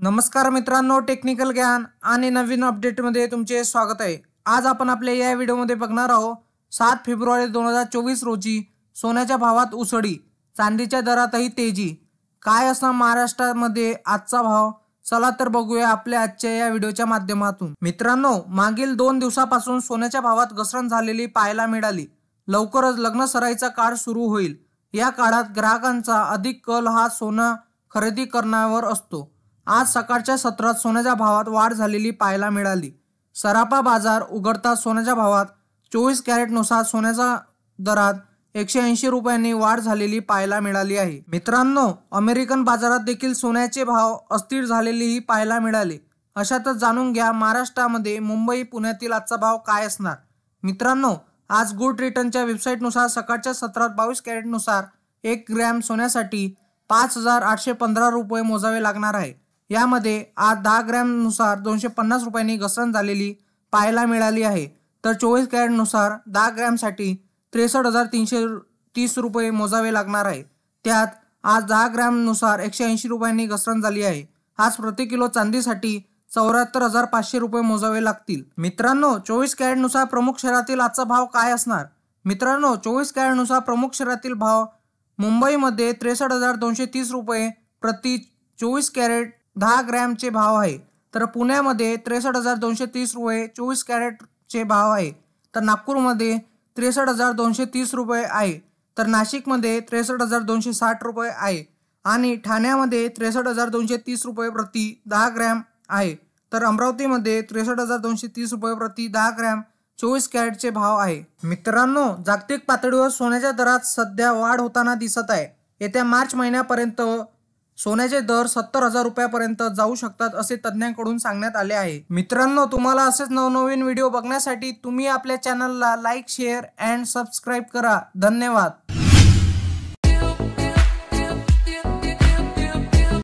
नमस्कार मित्रांनो, टेक्निकल ज्ञान आणि नवीन अपडेटमध्ये तुमचे स्वागत आहे। आज आपण आपल्या या व्हिडिओमध्ये बघणार आहोत 7 फेब्रुवारी 2024 रोजी सोन्याच्या भावात उसळी, चांदीच्या दरातही तेजी। काय असणार महाराष्ट्रामध्ये आजचा भाव? चला तर बघूया आपल्या आजच्या या व्हिडिओच्या माध्यमातून। मित्रांनो, मागील 2 दिवसापासून सोन्याच्या भावात घसरण झालेली पाहायला मिळाली। लवकरच लग्न सराईचा काळ सुरू होईल। या काळात ग्राहकांचा अधिक कल हा सोनं खरेदी करण्यावर असतो। आज सकाळच्या सत्रात सोन्याच्या भावात वाढ झालेली पाहायला मिळाली। सराफा बाजार उघडताच सोन्याच्या भावात 24 कॅरेटनुसार सोन्याच्या दरात 180 रुपयांनी वाढ झालेली पाहायला मिळाली आहे। मित्रांनो, अमेरिकन बाजारात देखील सोन्याचे भाव अस्थिर झालेलेही पाहायला मिळाले। अशातच जाणून घ्या महाराष्ट्रामध्ये मुंबई पुण्यातील आजचा भाव काय असणार। मित्रांनो, आज गुड रिटर्नच्या वेबसाईटनुसार सकाळच्या सत्रात 22 कॅरेटनुसार 1 ग्रॅम सोन्यासाठी 5815 रुपये मोजावे लागणार आहे। यामध्ये आज 10 ग्रॅमनुसार 250 रुपयांनी घसरण झालेली पाहायला मिळाली आहे। तर 24 कॅरेटनुसार 10 ग्रॅमसाठी 63,330 रुपये मोजावे लागणार आहे। त्यात आज 10 ग्रॅमनुसार 180 रुपयांनी घसरण झाली आहे। आज प्रति किलो चांदीसाठी 74,500 रुपये मोजावे लागतील। मित्रांनो, 24 कॅरेटनुसार प्रमुख शहरातील आजचा भाव काय असणार? मित्रांनो, 24 कॅरेटनुसार प्रमुख शहरातील भाव मुंबईमध्ये 63,230 रुपये प्रति 24 कॅरेट 10 ग्रॅमचे भाव आहे। तर पुण्यामध्ये 63,230 रुपये 24 कॅरेटचे भाव आहे। तर नागपूरमध्ये 63,230 रुपये आहे। तर नाशिकमध्ये 63,260 रुपये आहे आणि ठाण्यामध्ये 63,230 रुपये प्रति 10 ग्रॅम आहे। तर अमरावतीमध्ये 63,230 रुपये प्रति 10 ग्रॅम 24 कॅरेटचे भाव आहे। मित्रांनो, जागतिक पातळीवर सोन्याच्या दरात सध्या वाढ होताना दिसत आहे। येत्या मार्च महिन्यापर्यंत सोन्याचे दर 70,000 रुपयापर्यंत जाऊ शकतात असे तज्ज्ञांकडून सांगण्यात आले आहे। मित्रांनो, तुम्हाला असेच नवनवीन व्हिडिओ बघण्यासाठी तुम्ही आपल्या चॅनलला लाईक, शेअर अँड सबस्क्राईब करा। धन्यवाद।